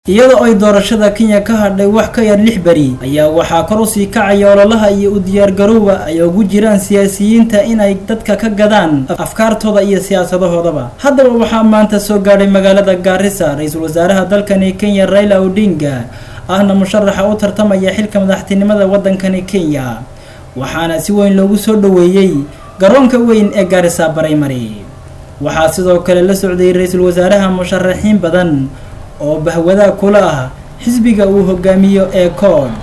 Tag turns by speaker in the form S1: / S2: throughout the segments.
S1: iyadoo ay doorashada Kenya ka hadhay wax ka yar 6 bari ayaa waxa kor u sii kacay ololaha iyo u diyaar garowga ay ugu jiraan siyaasiyiinta in ay dadka ka gadaan afkaartooda iyo siyaasadoodaba. Haddaba waxa maanta soo gaaray magaalada Garissa ra'iisul wasaaraha dalkani Kenya Raila Odinga ahna musharaxa u tartamaya xilka madaxtinimada waddankani Kenya, waxaana si weyn loogu soo dhaweeyay garoonka weyn ee Garissa Primary. waxaa sidoo kale la socday ra'iisul wasaaraha musharaxiin badan oo bahwada kula ah xisbiga uu hogaamiyo ee CORD,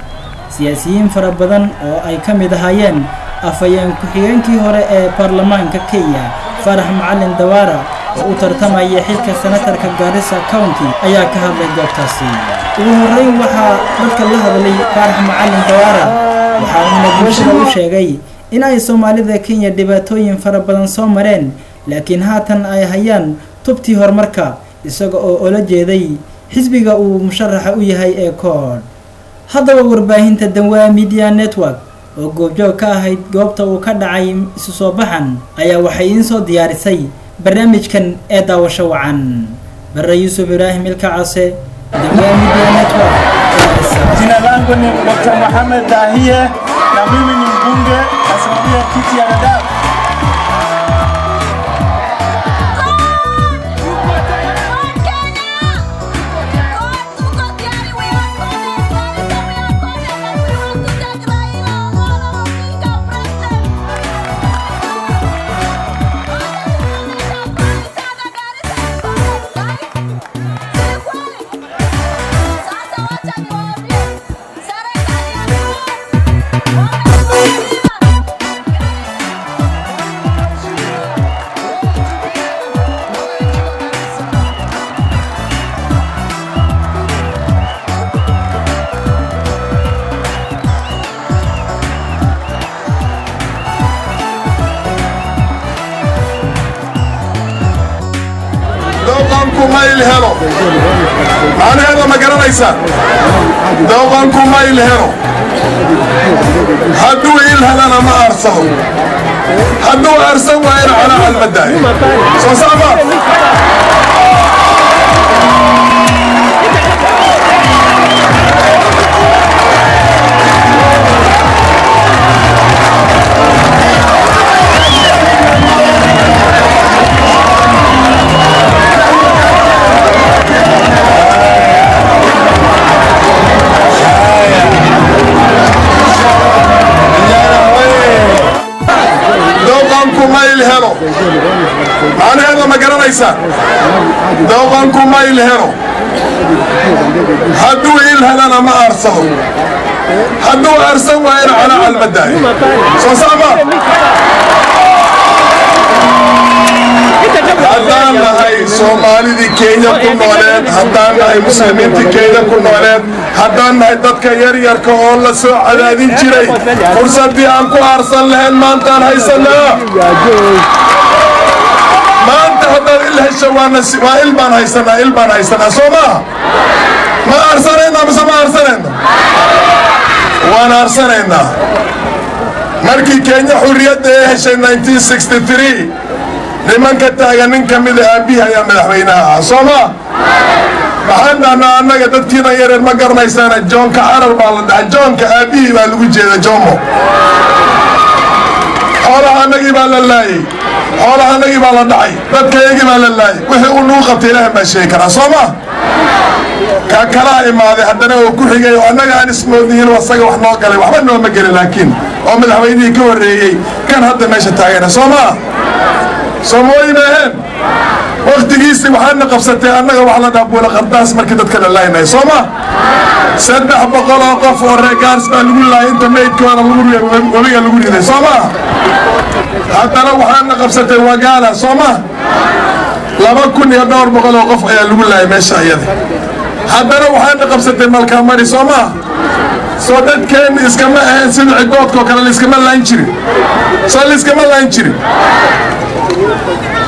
S1: siyaasiyiin fara badan oo ay ka mid ahaayeen afayeen ku-xigeenkii hore ee baarlamaanka Kenya Farax Macalin Dawara oo u tartamaya xilka senatarka Garissa County ayaa ka hadlay goobtaasi. ugu horeyn waxaa dadka la hadlay Farax Macalin Dawara waxaana bulshada u sheegay in ay Soomaalida Kenya dhibaatooyin fara badan soo mareen laakiin haatan ay hayaan tubtii horumarka isaga oo la jeeday xisbiga uu musharaxa u yahay ee CORD. haddaba warbaahinta Danwaa Media Network oo goobjoog ka ahayd goobta uu ka dhacay isu soo baxan ayaa waxay in soo diyaarisay barnaamijkan ee daawasho wacan. Barre Yusuf Ibrahim Ilkacase, Danwaa Media Network.
S2: Jina langu ni Dr. Mohamed Dahie na mimi ni mbunge asimamia kiti ya Dadaab.
S3: دوغانكو ما يلهرو أنا هذا ما قرنيسا دوغانكو ما يلهرو حدو يلهل أنا ما أرسه حدو أرسه وإن على المدعي صصابة أنا هذا ما قرنيسا دوغانكو ما يلهرو حدو يلهل أنا ما أرسه حدو أرسه وإن على المدعي صصابة هدان هاي سومالي دي كينيا كنولين هدان هاي مسلمين دي كينيا كنولين هدان هاي دادك يرير كهولا سو عدادين جيري فرصة دي أنكو أرسل لهن مانتان هاي سنة ما أنت هذا إلا هالشوانا سوا إلبان هاي سنة سوما ما أرسلنا بس ما أرسلنا وانا أرسلنا مركي كينيا حرية دي هالشي 1963 لمن كتاغنين كميد أبيها يا مدحوينها سوما محلنا أنا قدتكينا يرين ما قرنيسانا جون كعرب بالله جون كأبيه بالوجه جومو حولها نجيب على الله حولها نجيب على الدعي بدك يجيب على الله وهي ونوقة إله ما شيء كنا صوما ككلام هذا حدنا وكل حاجة وأنا قاعد اسمه ذهن وصقة وإحنا قال وحنا ما قال لكن أم الحويني كوري كان هذا ما شتاعنا صوما صوموي مهن وقت جيسي وحنا قفصتي أنا وحنا دابونا قرداس مركز كذا الله يناي صوما سدح بقول أقف والرجال سألوا الله أنت ميت كوانا وبيجا لقولي ذي صوما حتى لو حنا قفصتي وقالها صوما لما كن يدور بقول أقف يا لقول الله ماشي يدي حتى لو حنا قفصتي مالك ماري صوما صدق كان إسكما سمع قوتك وكان الإسكما لا ينشري صار الإسكما لا ينشري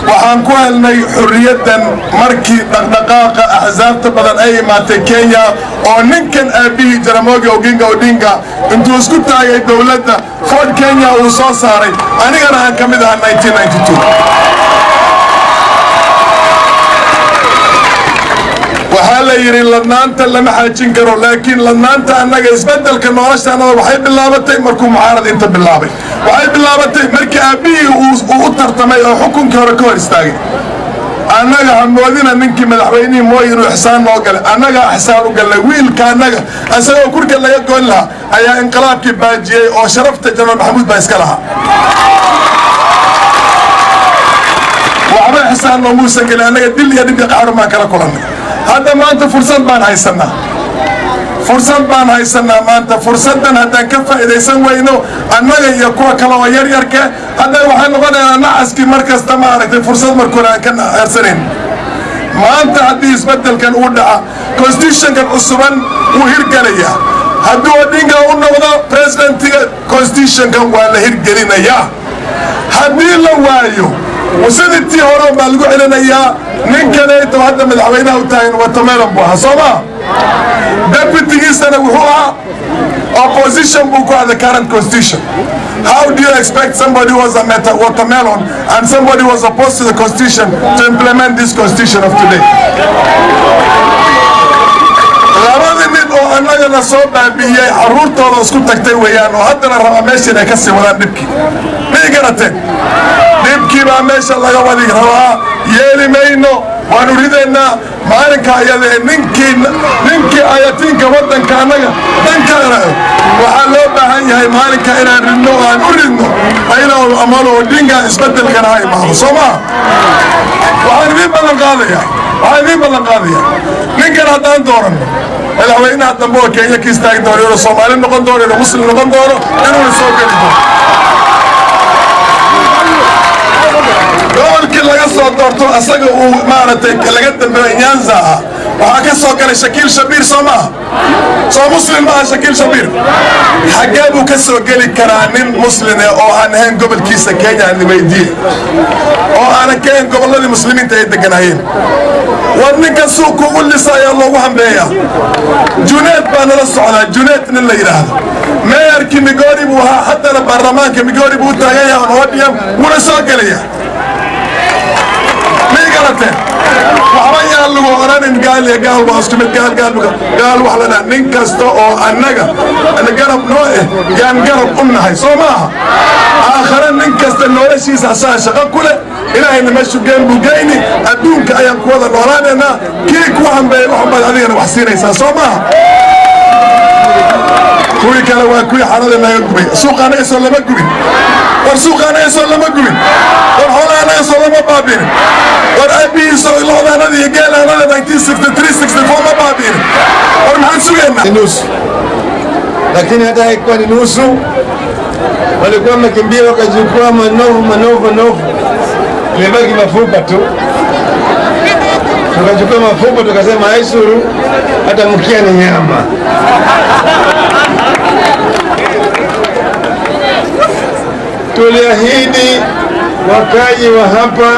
S3: waxaan ku helnay xurriyadan markii dhaqdhaqaaqa axsaabta badan ay imaatay Kenya oo ninkan aabihii Jaramogi Oginga Odinga intuu isku taagay dawladda Ford Kenya uu soo saaray anigana aan ka mid ahaa 1992 وحالا يري لنانتا لما حاجين كرو لكن لنانتا أنك إسبدل كنورشتا أنا وحي باللابتي مركو معارض انت باللابي وحي باللابتي مركي أبيه وطرتمي وحكم كوركور استاقي أنك حمودين ننكي مدحويني موين وإحسان وقال أنك إحسان وقال ويل كأنك أسألوا كورك اللي يقول لها أي انقلاب كباجي أو شرفت جنرال محمود بايسكالها وعمل إحسان وموسى قال أنك دل يدي قعر ما كلا كلنا هذا ما أنت فرصة بان هايسنا فرصة بان هايسنا ما أنت فرصة بان هذا كفى إذا يسوينه أنك يكون كلا ويرك هذا وحنا قلنا نعس كي مركز تمارك فرصة مركونا كنا أرسلين ما أنت حديث بدل كان ودع constitution كان أسبان وهرجليا هدو دينجا ونوضا president constitution كان ولا هرجلينا يا هدي لوايو وسنتي هرب بالجو علينا يا من كان يتوهد من العوينة وتاين وتمرم بوها صما deputy سنة وهو opposition book on the current constitution. How do you expect somebody who was a watermelon and somebody who was opposed to the constitution to implement this constitution of today? أنا نصوب بيجي عرور طال سكوت تكتي ويان وهذا الرماشي نكسي ولا نبكي. بيجرتين نبكي بعماش الله يوديك روا يلي مينو ونريدنا مالك يلي ننكي آياتين كودن كأنك دنكنا وحلو بهاي مالك إلى الرنو نريدنا أينا الأمانة والدنيا إثبتل كناي معه صما وعارفين بالقاضية ننكر هذا دورنا الهوينا تنبوه كي يكيستاك دوري الصومالي نقول دوري المسلم نقول دوري إنه نسوق لهم دول كل قصة دورتو أسقوا معناتك لقيت الميانزا وهكذا كان شكيل شبير صما مسلم مع شكيل شبير حجابه كسر قلي كرانين مسلم أو أنهن قبل كيسة كينيا اللي بيديه أو أنا كين قبل المسلمين تيجي كناهين وأنك سوق وقول لي صايا الله وهم بيا جنات بنا الصعداء جنات من اللي يراه ما يركي مجاري بوها حتى البرلمان كمجاري بوها تاجي ونوديهم ولا ساقليه وحريا اللي ورانا قال يا قال واسكمت قال وحلنا ننكستو او انغا انا قرب نوعه يعني قرب قمنا هاي صوماها اخرا ننكست النواشي ساسا شقا كله الى ان مشو قلبو جايني ادونك ايام كودا ورانا كيك وهم بي وحبا علينا وحسينيسا صوماها كوي كلا وكوي حرادة ما يقبي سوق أنا يسول لما قبي ورسوق أنا يسول لما قبي ورحول أنا يسول لما بابين ورأبي يسول الله أنا ذي قال أنا 1963 ما بابين ورمحن سوينا
S4: نوس لكن هذا يكون نوسو walikuwa makimbia wakachukua manofu limebaki mafupa tu tukachukua mafupa tukasema haisuru hata mkia ni nyama tuliahidi wakaji wa hapa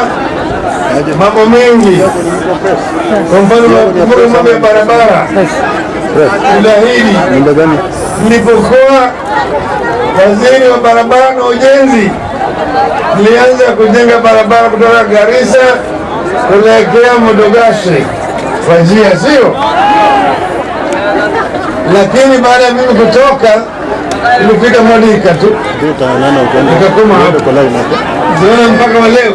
S4: mambo mengi kwa mfano mambo ya barabara tuliahidi nilipokuwa waziri wa barabara na ujenzi nilianza kujenga barabara kutoka Garissa kuelekea Modogashe kwa njia sio, lakini baada ya mimi kutoka ilifika Monika tu nikakoma hapo ziona mpaka leo.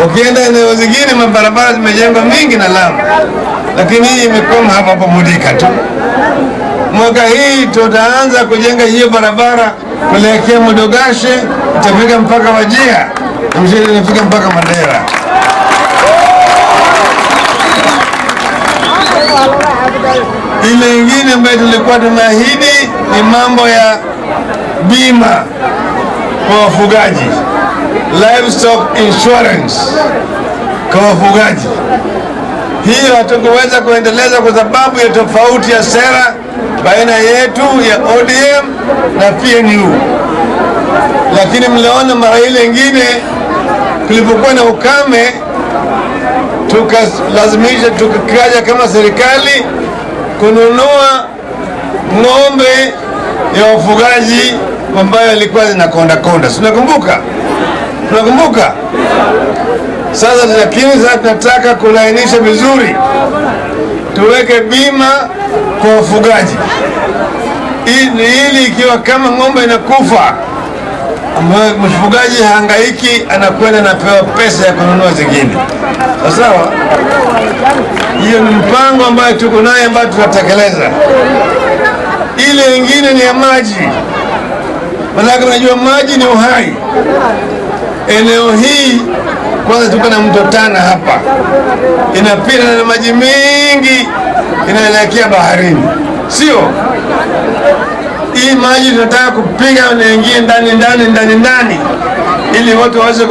S4: Ukienda eneo zingine mabarabara zimejengwa mingi na lami, lakini hii imekoma hapa Monika tu. Mwaka hii tutaanza kujenga hiyo barabara kuelekea Modogashe, itafika mpaka Wajia, mshiri inafika mpaka Mandera. Ile ingine ambayo tulikuwa tumeahidi ni mambo ya bima kwa wafugaji, livestock insurance kwa wafugaji. Hiyo hatukuweza kuendeleza kwa sababu ya tofauti ya sera baina yetu ya ODM na PNU. Lakini mliona mara ile ingine tulipokuwa na ukame tukalazimisha tukakaja kama serikali kununua ng'ombe ya wafugaji ambayo ilikuwa zinakonda. Tunakumbuka? Sasa lakini sasa tunataka kulainisha vizuri, tuweke bima kwa wafugaji ili ikiwa kama ng'ombe inakufa, mfugaji hangaiki, anakwenda napewa pesa ya kununua zingine. Sawa? Hiyo ni mpango ambayo tuko naye, ambayo tutatekeleza. Ile nyingine ni ya maji. Maana unajua maji ni uhai. Eneo hii kwanza tuko na mto Tana hapa, inapita na maji mengi inaelekea baharini, sio? Hii maji tunataka kupiga na ingie ndani ili watu waweze